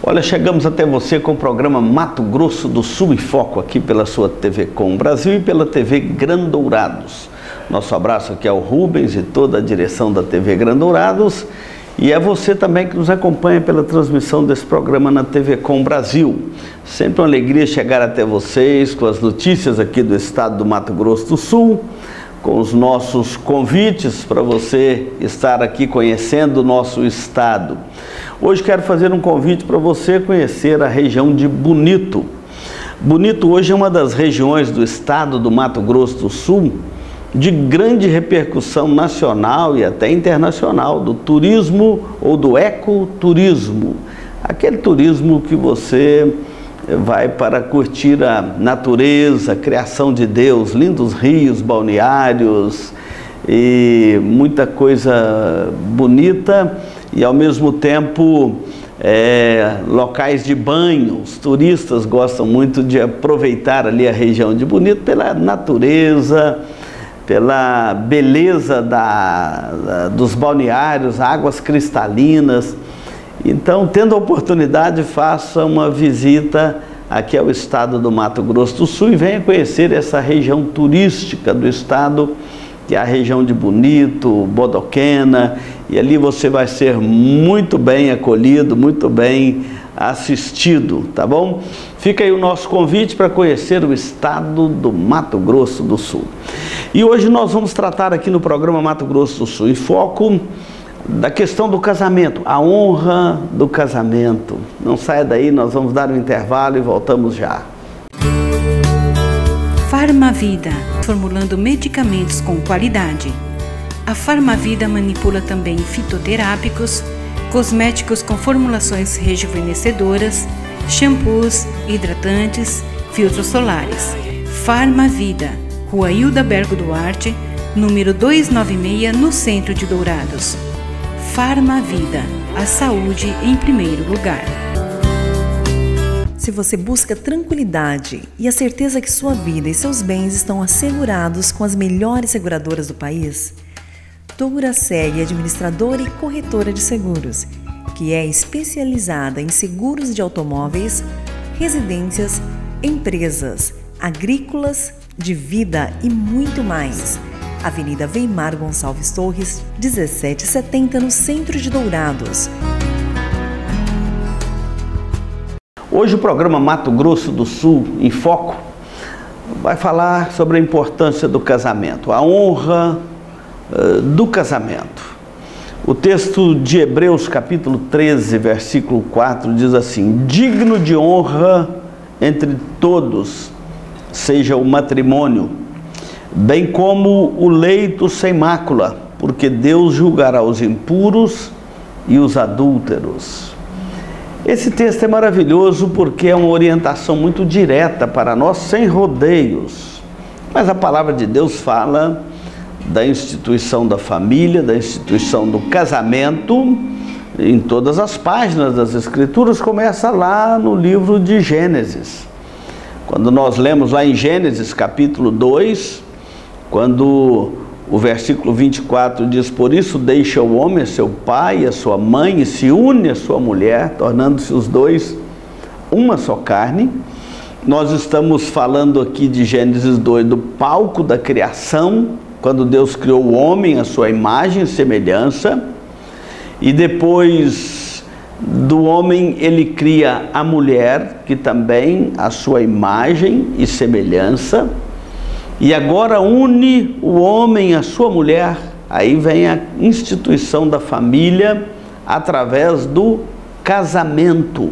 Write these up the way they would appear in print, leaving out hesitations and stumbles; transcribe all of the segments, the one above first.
Olha, chegamos até você com o programa Mato Grosso do Sul em Foco, aqui pela sua TV Com Brasil e pela TV Grandourados. Nosso abraço aqui ao Rubens e toda a direção da TV Grandourados. E é você também que nos acompanha pela transmissão desse programa na TV Com Brasil. Sempre uma alegria chegar até vocês com as notícias aqui do estado do Mato Grosso do Sul, com os nossos convites para você estar aqui conhecendo o nosso estado. Hoje quero fazer um convite para você conhecer a região de Bonito. Bonito hoje é uma das regiões do estado do Mato Grosso do Sul de grande repercussão nacional e até internacional, do turismo ou do ecoturismo. Aquele turismo que você vai para curtir a natureza, a criação de Deus, lindos rios, balneários e muita coisa bonita e ao mesmo tempo locais de banho. Os turistas gostam muito de aproveitar ali a região de Bonito pela natureza, pela beleza dos balneários, águas cristalinas. Então, tendo a oportunidade, faça uma visita aqui ao estado do Mato Grosso do Sul e venha conhecer essa região turística do estado, que é a região de Bonito, Bodoquena, e ali você vai ser muito bem acolhido, muito bem assistido, tá bom? Fica aí o nosso convite para conhecer o estado do Mato Grosso do Sul. E hoje nós vamos tratar aqui no programa Mato Grosso do Sul em Foco da questão do casamento, a honra do casamento. Não saia daí, nós vamos dar um intervalo e voltamos já. Farmavida, formulando medicamentos com qualidade. A Farmavida manipula também fitoterápicos, cosméticos com formulações rejuvenescedoras, shampoos, hidratantes, filtros solares. Farmavida, Rua Hilda Bergo Duarte, número 296, no centro de Dourados. Farmavida, a saúde em primeiro lugar. Se você busca tranquilidade e a certeza que sua vida e seus bens estão assegurados com as melhores seguradoras do país, Douraseg, administradora e corretora de seguros, que é especializada em seguros de automóveis, residências, empresas, agrícolas, de vida e muito mais. Avenida Weimar Gonçalves Torres, 1770, no centro de Dourados. Hoje o programa Mato Grosso do Sul em Foco vai falar sobre a importância do casamento, a honra do casamento. O texto de Hebreus capítulo 13, versículo 4 diz assim: digno de honra entre todos seja o matrimônio, bem como o leito sem mácula, porque Deus julgará os impuros e os adúlteros. Esse texto é maravilhoso porque é uma orientação muito direta para nós, sem rodeios. Mas a palavra de Deus fala da instituição da família, da instituição do casamento, em todas as páginas das Escrituras. Começa lá no livro de Gênesis. Quando nós lemos lá em Gênesis capítulo 2, quando o versículo 24 diz: por isso deixa o homem a seu pai e a sua mãe e se une a sua mulher, tornando-se os dois uma só carne. Nós estamos falando aqui de Gênesis 2, do palco da criação, quando Deus criou o homem à sua imagem e semelhança, e depois do homem ele cria a mulher, que também a sua imagem e semelhança, e agora une o homem à sua mulher. Aí vem a instituição da família através do casamento.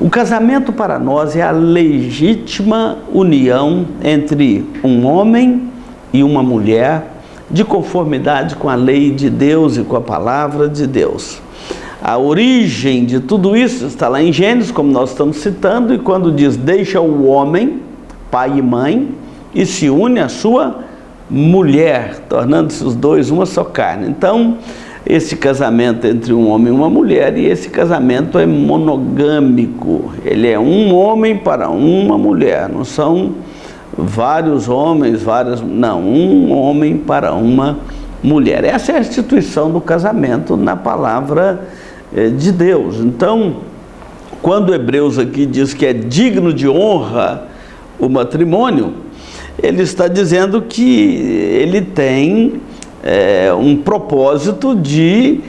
O casamento para nós é a legítima união entre um homem e uma mulher, de conformidade com a lei de Deus e com a palavra de Deus. A origem de tudo isso está lá em Gênesis, como nós estamos citando, e quando diz: deixa o homem, pai e mãe, e se une à sua mulher, tornando-se os dois uma só carne. Então, esse casamento entre um homem e uma mulher, e esse casamento é monogâmico. Ele é um homem para uma mulher, não são vários homens, não, um homem para uma mulher. Essa é a instituição do casamento na palavra de Deus. Então, quando Hebreus aqui diz que é digno de honra o matrimônio, ele está dizendo que ele tem um propósito de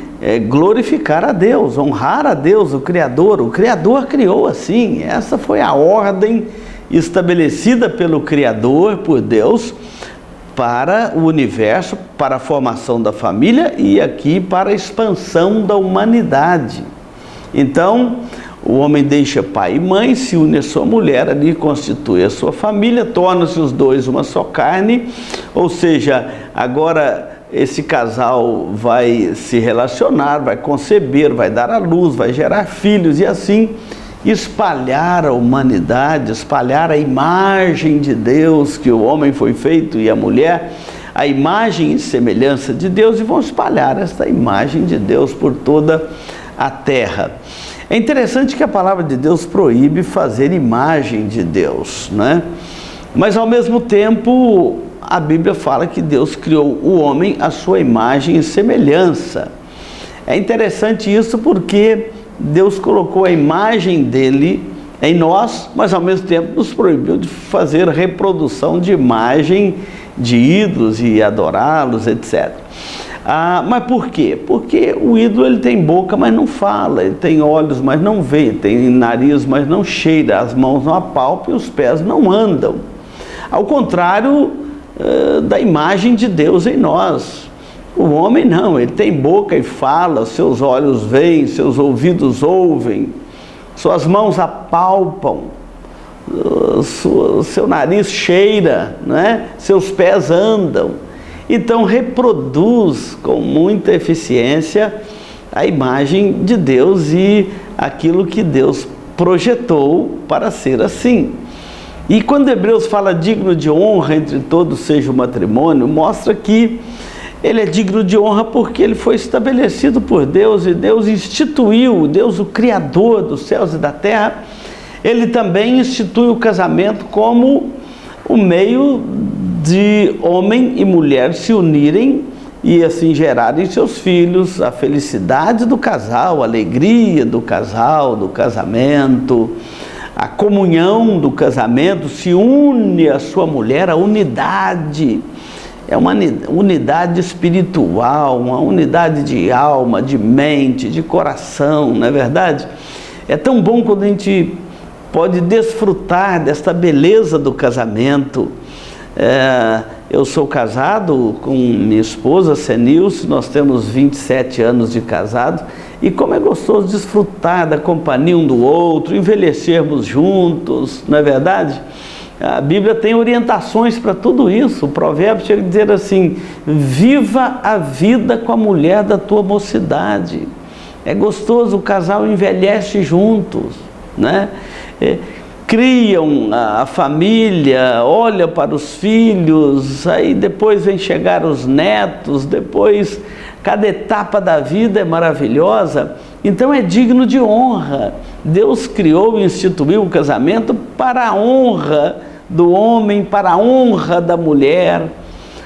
glorificar a Deus, honrar a Deus, o Criador. O Criador criou assim, essa foi a ordem estabelecida pelo Criador, por Deus, para o universo, para a formação da família e aqui para a expansão da humanidade. Então, o homem deixa pai e mãe, se une à sua mulher, ali constitui a sua família, torna-se os dois uma só carne, ou seja, agora esse casal vai se relacionar, vai conceber, vai dar à luz, vai gerar filhos e assim espalhar a humanidade, espalhar a imagem de Deus, que o homem foi feito e a mulher, a imagem e semelhança de Deus, e vão espalhar esta imagem de Deus por toda a terra. É interessante que a palavra de Deus proíbe fazer imagem de Deus, né? Mas ao mesmo tempo a Bíblia fala que Deus criou o homem à sua imagem e semelhança. É interessante isso porque Deus colocou a imagem dele em nós, mas ao mesmo tempo nos proibiu de fazer reprodução de imagem de ídolos e adorá-los, etc. Mas por quê? Porque o ídolo ele tem boca, mas não fala, ele tem olhos, mas não vê, tem nariz, mas não cheira, as mãos não apalpam e os pés não andam. Ao contrário da imagem de Deus em nós. O homem não, ele tem boca e fala, seus olhos veem, seus ouvidos ouvem, suas mãos apalpam, seu nariz cheira, né? Seus pés andam. Então reproduz com muita eficiência a imagem de Deus e aquilo que Deus projetou para ser assim. E quando Hebreus fala digno de honra entre todos seja o matrimônio, mostra que ele é digno de honra porque ele foi estabelecido por Deus e Deus instituiu, Deus o Criador dos céus e da terra, ele também institui o casamento como o meio de homem e mulher se unirem e assim gerarem seus filhos, a felicidade do casal, a alegria do casal, do casamento, a comunhão do casamento, se une a sua mulher, a unidade. É uma unidade espiritual, uma unidade de alma, de mente, de coração, não é verdade? É tão bom quando a gente pode desfrutar desta beleza do casamento. Eu sou casado com minha esposa, Senilce, nós temos 27 anos de casado, e como é gostoso desfrutar da companhia um do outro, envelhecermos juntos, não é verdade? A Bíblia tem orientações para tudo isso. O provérbio chega a dizer assim: viva a vida com a mulher da tua mocidade. É gostoso, o casal envelhece juntos, né? Criam a família, olha para os filhos, aí depois vem chegar os netos, depois cada etapa da vida é maravilhosa. Então é digno de honra. Deus criou e instituiu o casamento para a honra do homem, para a honra da mulher.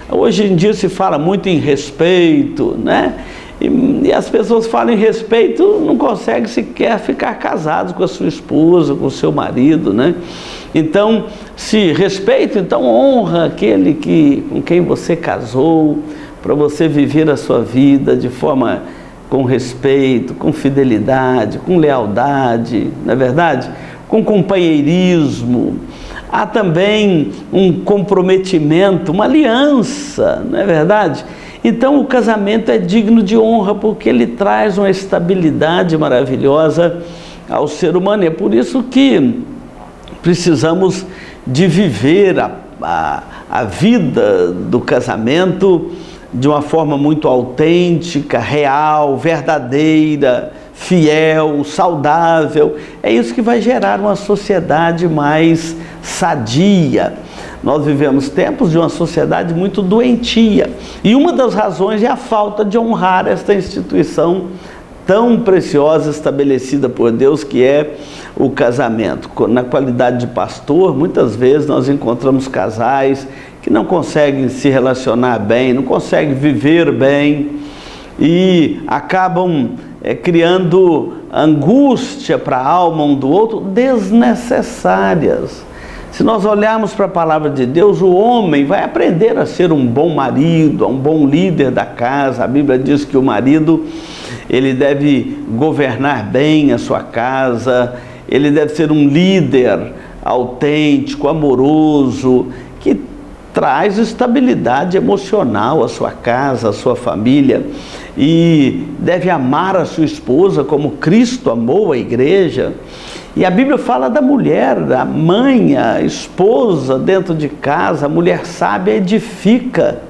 Hoje em dia se fala muito em respeito, né? E as pessoas falam em respeito, não conseguem sequer ficar casados com a sua esposa, com o seu marido, né? Então, se respeito, então honra aquele com quem você casou, para você viver a sua vida de forma com respeito, com fidelidade, com lealdade, não é verdade? Com companheirismo. Há também um comprometimento, uma aliança, não é verdade? Então o casamento é digno de honra porque ele traz uma estabilidade maravilhosa ao ser humano. É por isso que precisamos de viver a vida do casamento de uma forma muito autêntica, real, verdadeira, fiel, saudável. É isso que vai gerar uma sociedade mais sadia. Nós vivemos tempos de uma sociedade muito doentia. E uma das razões é a falta de honrar esta instituição tão preciosa estabelecida por Deus, que é o casamento. Na qualidade de pastor, muitas vezes nós encontramos casais que não conseguem se relacionar bem, não conseguem viver bem e acabam criando angústia para a alma um do outro, desnecessárias. Se nós olharmos para a palavra de Deus, o homem vai aprender a ser um bom marido, um bom líder da casa. A Bíblia diz que o marido, ele deve governar bem a sua casa, ele deve ser um líder autêntico, amoroso, que traz estabilidade emocional à sua casa, à sua família, e deve amar a sua esposa como Cristo amou a igreja. E a Bíblia fala da mulher, da mãe, a esposa dentro de casa. A mulher sábia edifica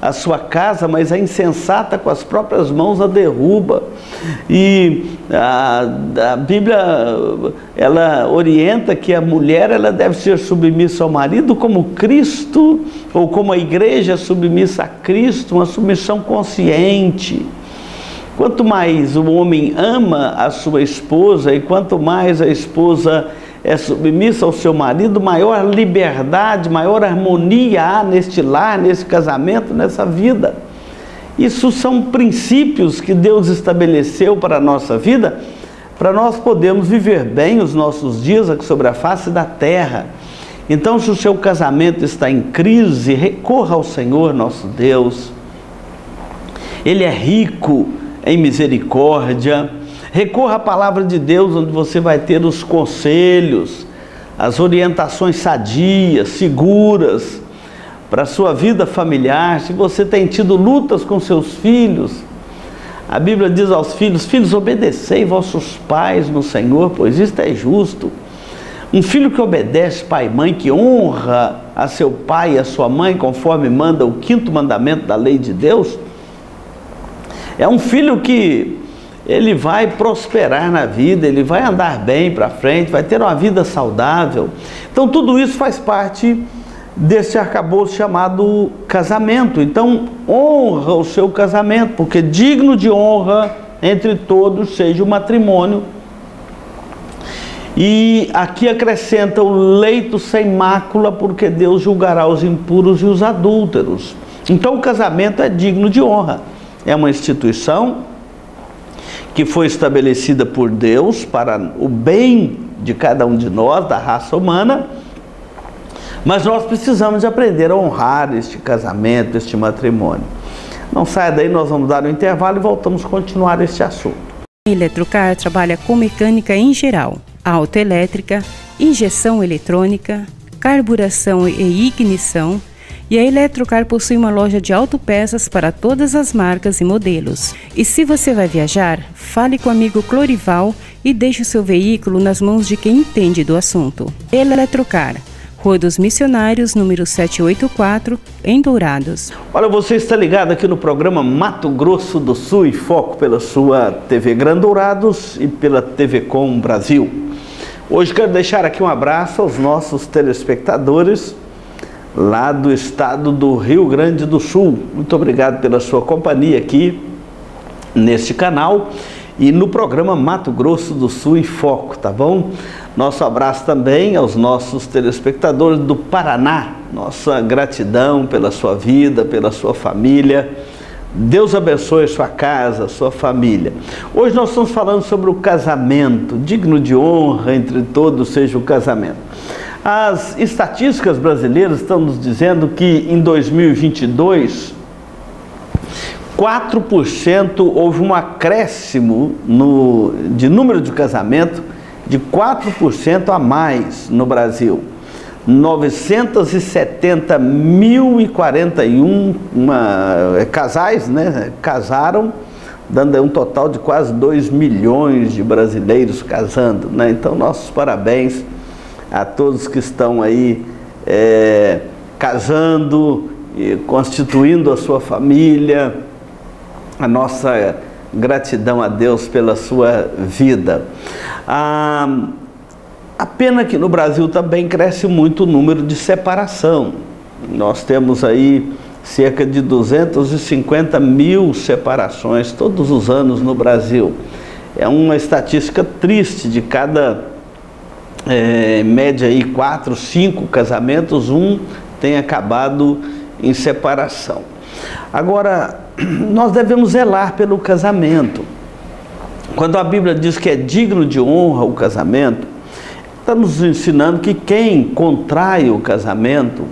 a sua casa, mas a insensata com as próprias mãos a derruba. E a Bíblia, ela orienta que a mulher, ela deve ser submissa ao marido como Cristo, ou como a igreja é submissa a Cristo, uma submissão consciente. Quanto mais o homem ama a sua esposa e quanto mais a esposa é submissa ao seu marido, maior liberdade, maior harmonia há neste lar, nesse casamento, nessa vida. Isso são princípios que Deus estabeleceu para a nossa vida, para nós podermos viver bem os nossos dias aqui sobre a face da terra. Então, se o seu casamento está em crise, recorra ao Senhor nosso Deus. Ele é rico em misericórdia. Recorra à palavra de Deus, onde você vai ter os conselhos, as orientações sadias, seguras para a sua vida familiar. Se você tem tido lutas com seus filhos, a Bíblia diz aos filhos: filhos, obedecei vossos pais no Senhor, pois isto é justo. Um filho que obedece pai e mãe, que honra a seu pai e a sua mãe, conforme manda o 5º mandamento da lei de Deus, é um filho que ele vai prosperar na vida, ele vai andar bem para frente, vai ter uma vida saudável. Então tudo isso faz parte desse arcabouço chamado casamento. Então honra o seu casamento, porque digno de honra entre todos seja o matrimônio. E aqui acrescenta o leito sem mácula, porque Deus julgará os impuros e os adúlteros. Então o casamento é digno de honra. É uma instituição que foi estabelecida por Deus para o bem de cada um de nós, da raça humana, mas nós precisamos de aprender a honrar este casamento, este matrimônio. Não saia daí, nós vamos dar um intervalo e voltamos a continuar este assunto. A Eletrocar trabalha com mecânica em geral, autoelétrica, injeção eletrônica, carburação e ignição. E a Eletrocar possui uma loja de autopeças para todas as marcas e modelos. E se você vai viajar, fale com o amigo Clorival e deixe o seu veículo nas mãos de quem entende do assunto. Eletrocar, Rua dos Missionários, número 784, em Dourados. Olha, você está ligado aqui no programa Mato Grosso do Sul em Foco, pela sua TV Gran Dourados e pela TV Com Brasil. Hoje quero deixar aqui um abraço aos nossos telespectadores lá do estado do Rio Grande do Sul. Muito obrigado pela sua companhia aqui neste canal e no programa Mato Grosso do Sul em Foco, tá bom? Nosso abraço também aos nossos telespectadores do Paraná. Nossa gratidão pela sua vida, pela sua família. Deus abençoe a sua casa, a sua família. Hoje nós estamos falando sobre o casamento. Digno de honra entre todos seja o casamento. As estatísticas brasileiras estão nos dizendo que em 2022, 4% houve um acréscimo de número de casamento de 4% a mais no Brasil. 970.041 casais, né, casaram, dando aí um total de quase 2 milhões de brasileiros casando, né? Então, nossos parabéns a todos que estão aí casando e constituindo a sua família. A nossa gratidão a Deus pela sua vida. A pena que no Brasil também cresce muito o número de separação. Nós temos aí cerca de 250 mil separações todos os anos no Brasil. É uma estatística triste. De cada em média aí 4, 5 casamentos, um tem acabado em separação. Agora, nós devemos zelar pelo casamento. Quando a Bíblia diz que é digno de honra o casamento, está nos ensinando que quem contrai o casamento,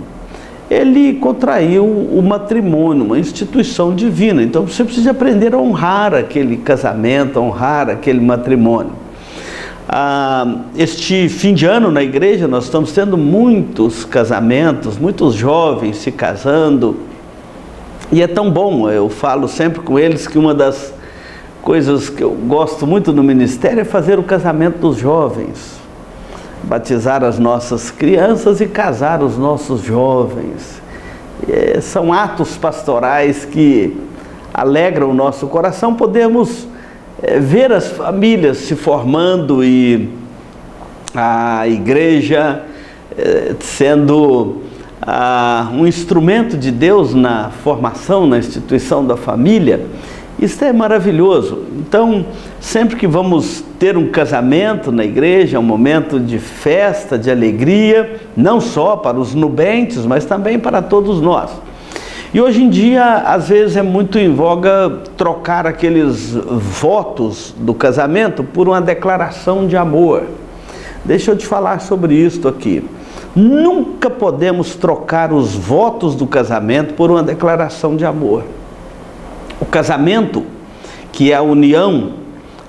ele contraiu o matrimônio, uma instituição divina. Então você precisa aprender a honrar aquele casamento, a honrar aquele matrimônio. Este fim de ano na igreja nós estamos tendo muitos casamentos, muitos jovens se casando, e é tão bom. Eu falo sempre com eles que uma das coisas que eu gosto muito no ministério é fazer o casamento dos jovens, batizar as nossas crianças e casar os nossos jovens. São atos pastorais que alegram o nosso coração. Podemos ver as famílias se formando e a igreja sendo um instrumento de Deus na formação, na instituição da família. Isso é maravilhoso. Então, sempre que vamos ter um casamento na igreja, é um momento de festa, de alegria, não só para os nubentes, mas também para todos nós. E hoje em dia, às vezes é muito em voga trocar aqueles votos do casamento por uma declaração de amor. Deixa eu te falar sobre isso aqui. Nunca podemos trocar os votos do casamento por uma declaração de amor. O casamento, que é a união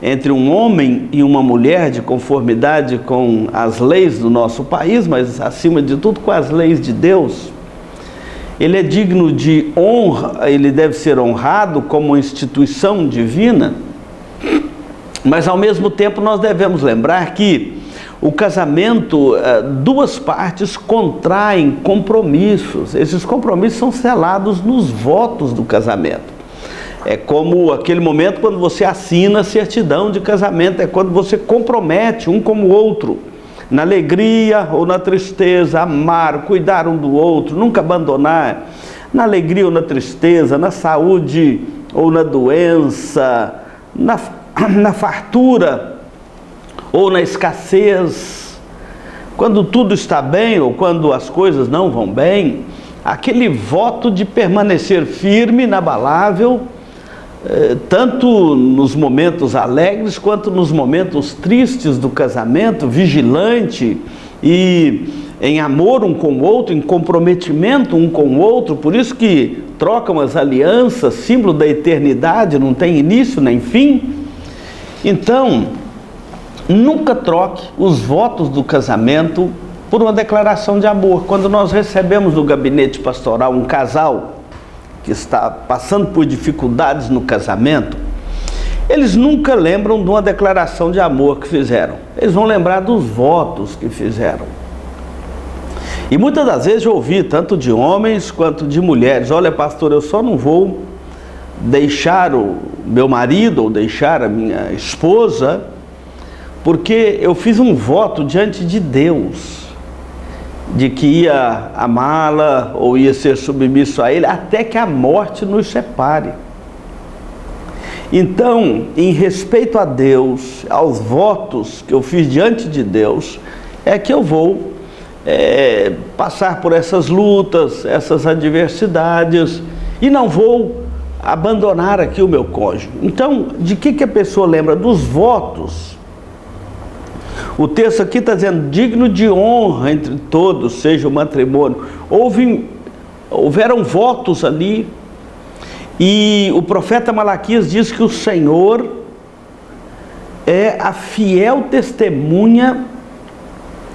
entre um homem e uma mulher de conformidade com as leis do nosso país, mas acima de tudo com as leis de Deus, ele é digno de honra, ele deve ser honrado como uma instituição divina, mas ao mesmo tempo nós devemos lembrar que o casamento, duas partes contraem compromissos. Esses compromissos são selados nos votos do casamento. É como aquele momento quando você assina a certidão de casamento, é quando você compromete um com o outro, na alegria ou na tristeza, amar, cuidar um do outro, nunca abandonar, na alegria ou na tristeza, na saúde ou na doença, na fartura ou na escassez, quando tudo está bem ou quando as coisas não vão bem, aquele voto de permanecer firme, inabalável, tanto nos momentos alegres quanto nos momentos tristes do casamento, vigilante e em amor um com o outro, em comprometimento um com o outro. Por isso que trocam as alianças, símbolo da eternidade, não tem início nem fim. Então, nunca troque os votos do casamento por uma declaração de amor. Quando nós recebemos no gabinete pastoral um casal que está passando por dificuldades no casamento, eles nunca lembram de uma declaração de amor que fizeram. Eles vão lembrar dos votos que fizeram. E muitas das vezes eu ouvi, tanto de homens quanto de mulheres: olha, pastor, eu só não vou deixar o meu marido ou deixar a minha esposa porque eu fiz um voto diante de Deus de que ia amá-la ou ia ser submisso a ele até que a morte nos separe. Então, em respeito a Deus, aos votos que eu fiz diante de Deus, é que eu vou passar por essas lutas, essas adversidades, e não vou abandonar aqui o meu cônjuge. Então, de que a pessoa lembra? Dos votos. O texto aqui está dizendo: digno de honra entre todos seja o matrimônio. Houveram votos ali, e o profeta Malaquias diz que o Senhor é a fiel testemunha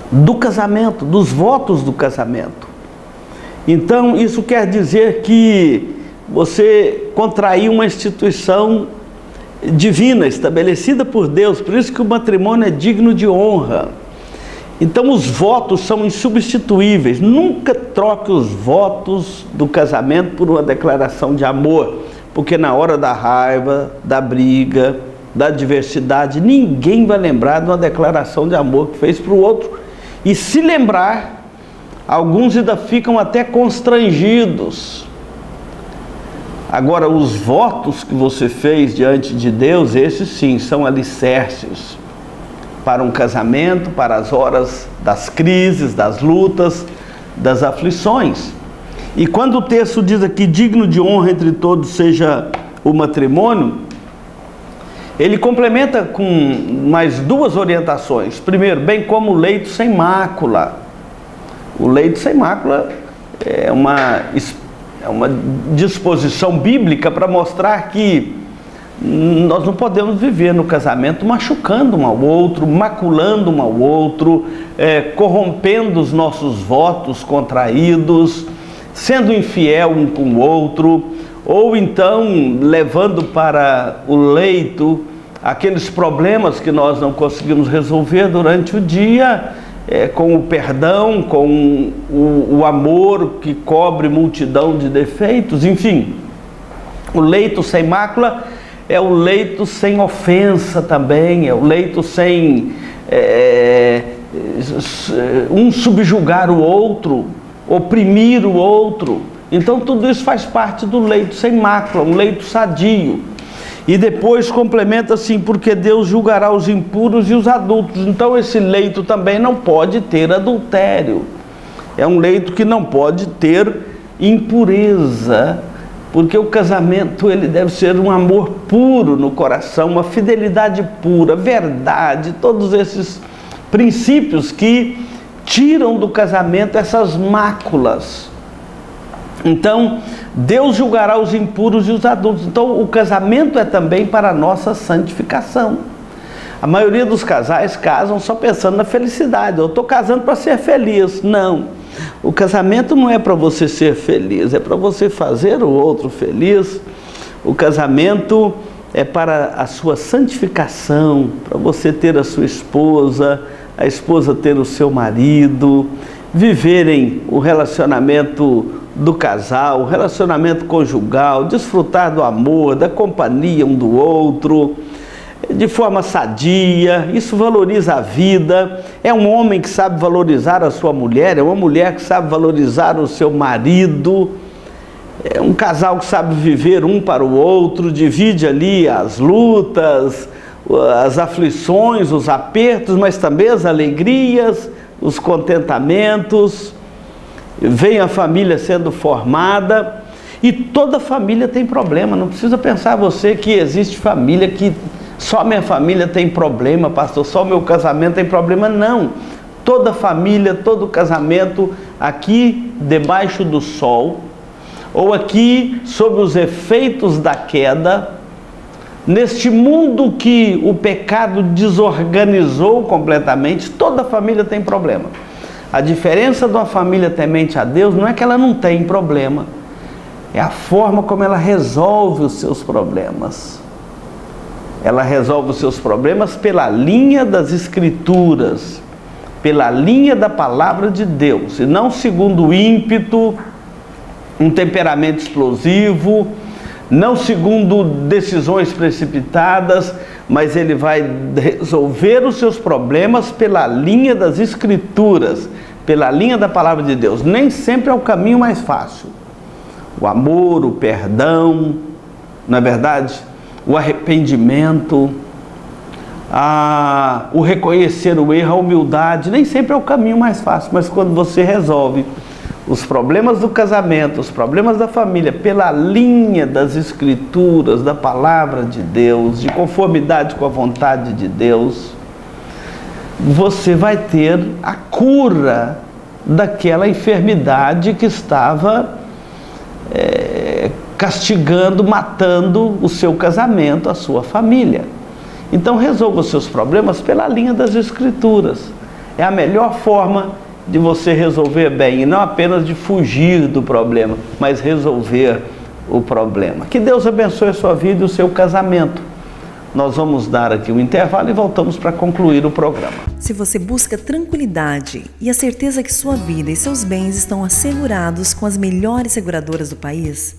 do casamento, dos votos do casamento. Então isso quer dizer que você contraiu uma instituição divina, estabelecida por Deus. Por isso que o matrimônio é digno de honra. Então os votos são insubstituíveis. Nunca troque os votos do casamento por uma declaração de amor, porque na hora da raiva, da briga, da adversidade, ninguém vai lembrar de uma declaração de amor que fez para o outro. E se lembrar, alguns ainda ficam até constrangidos. Agora, os votos que você fez diante de Deus, esses sim são alicerces para um casamento, para as horas das crises, das lutas, das aflições. E quando o texto diz aqui: digno de honra entre todos seja o matrimônio, Ele complementa com mais duas orientações. Primeiro, bem como o leito sem mácula. O leito sem mácula é uma disposição bíblica para mostrar que nós não podemos viver no casamento machucando um ao outro, maculando um ao outro, corrompendo os nossos votos contraídos, sendo infiel um com o outro, ou então levando para o leito aqueles problemas que nós não conseguimos resolver durante o dia, com o perdão, com o amor que cobre multidão de defeitos. Enfim, o leito sem mácula é o leito sem ofensa também, é o leito sem um subjugar o outro, oprimir o outro. Então tudo isso faz parte do leito sem mácula, um leito sadio. E depois complementa assim, porque Deus julgará os impuros e os adúlteros. Então esse leito também não pode ter adultério. É um leito que não pode ter impureza, porque o casamento ele deve ser um amor puro no coração, uma fidelidade pura, verdade, todos esses princípios que tiram do casamento essas máculas. Então, Deus julgará os impuros e os adultos. Então, o casamento é também para a nossa santificação. A maioria dos casais casam só pensando na felicidade. Eu estou casando para ser feliz. Não. O casamento não é para você ser feliz, é para você fazer o outro feliz. O casamento é para a sua santificação, para você ter a sua esposa, a esposa ter o seu marido, viverem o relacionamento do casal, o relacionamento conjugal, desfrutar do amor, da companhia um do outro, de forma sadia. Isso valoriza a vida. É um homem que sabe valorizar a sua mulher, é uma mulher que sabe valorizar o seu marido, é um casal que sabe viver um para o outro, divide ali as lutas, as aflições, os apertos, mas também as alegrias, os contentamentos. Vem a família sendo formada, e toda família tem problema. Não precisa pensar você que existe família que só minha família tem problema, pastor, só meu casamento tem problema. Não, toda família, todo casamento, aqui debaixo do sol, ou aqui sob os efeitos da queda, neste mundo que o pecado desorganizou completamente, toda família tem problema. A diferença de uma família temente a Deus não é que ela não tem problema, é a forma como ela resolve os seus problemas. Ela resolve os seus problemas pela linha das Escrituras, pela linha da palavra de Deus, e não segundo o ímpeto, um temperamento explosivo, não segundo decisões precipitadas, mas ele vai resolver os seus problemas pela linha das Escrituras, pela linha da palavra de Deus. Nem sempre é o caminho mais fácil. O amor, o perdão, não é verdade? O arrependimento, o reconhecer o erro, a humildade, nem sempre é o caminho mais fácil, mas quando você resolve os problemas do casamento, os problemas da família, pela linha das Escrituras, da palavra de Deus, de conformidade com a vontade de Deus, você vai ter a cura daquela enfermidade que estava castigando, matando o seu casamento, a sua família. Então resolva os seus problemas pela linha das Escrituras. É a melhor forma de você resolver bem, e não apenas de fugir do problema, mas resolver o problema. Que Deus abençoe a sua vida e o seu casamento. Nós vamos dar aqui um intervalo e voltamos para concluir o programa. Se você busca tranquilidade e a certeza que sua vida e seus bens estão assegurados com as melhores seguradoras do país,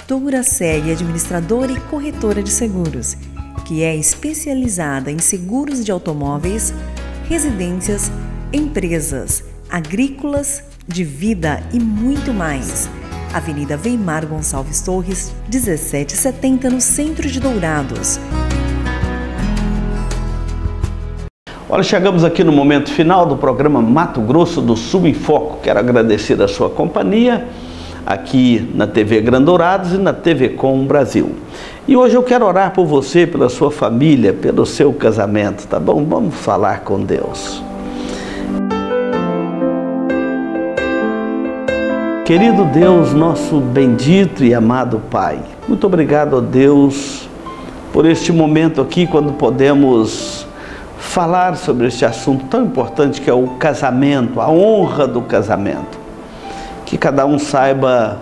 Touraseg, administradora e corretora de seguros, que é especializada em seguros de automóveis, residências, empresas, agrícolas, de vida e muito mais. Avenida Weimar Gonçalves Torres, 1770, no centro de Dourados. Olha, chegamos aqui no momento final do programa Mato Grosso do Sul em Foco. Quero agradecer a sua companhia aqui na TV Gran Dourados e na TV Com Brasil. E hoje eu quero orar por você, pela sua família, pelo seu casamento, tá bom? Vamos falar com Deus. Querido Deus, nosso bendito e amado Pai, muito obrigado, ó Deus, por este momento aqui, quando podemos falar sobre este assunto tão importante que é o casamento, a honra do casamento. Que cada um saiba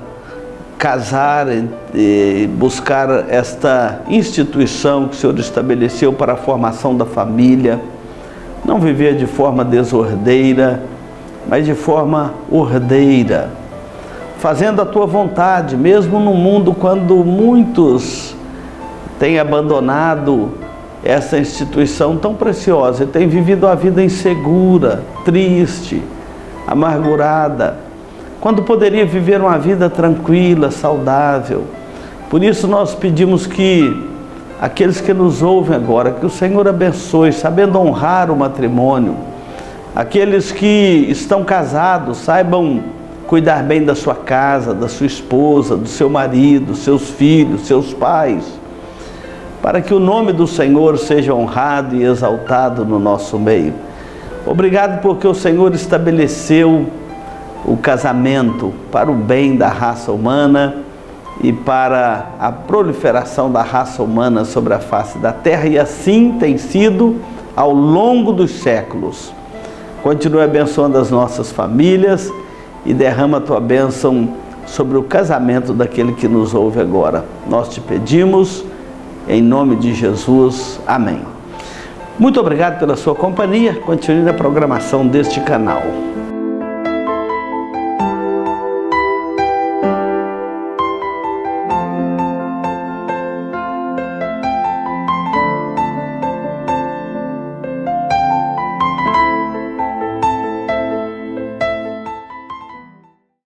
casar e buscar esta instituição que o Senhor estabeleceu para a formação da família, não viver de forma desordeira, mas de forma ordeira, fazendo a tua vontade, mesmo no mundo quando muitos têm abandonado essa instituição tão preciosa e têm vivido a vida insegura, triste, amargurada, quando poderia viver uma vida tranquila, saudável. Por isso nós pedimos que aqueles que nos ouvem agora, que o Senhor abençoe, sabendo honrar o matrimônio. Aqueles que estão casados, saibam cuidar bem da sua casa, da sua esposa, do seu marido, seus filhos, seus pais, para que o nome do Senhor seja honrado e exaltado no nosso meio. Obrigado porque o Senhor estabeleceu o casamento para o bem da raça humana e para a proliferação da raça humana sobre a face da terra, e assim tem sido ao longo dos séculos. Continue abençoando as nossas famílias e derrama a tua bênção sobre o casamento daquele que nos ouve agora. Nós te pedimos, em nome de Jesus. Amém. Muito obrigado pela sua companhia. Continue na programação deste canal.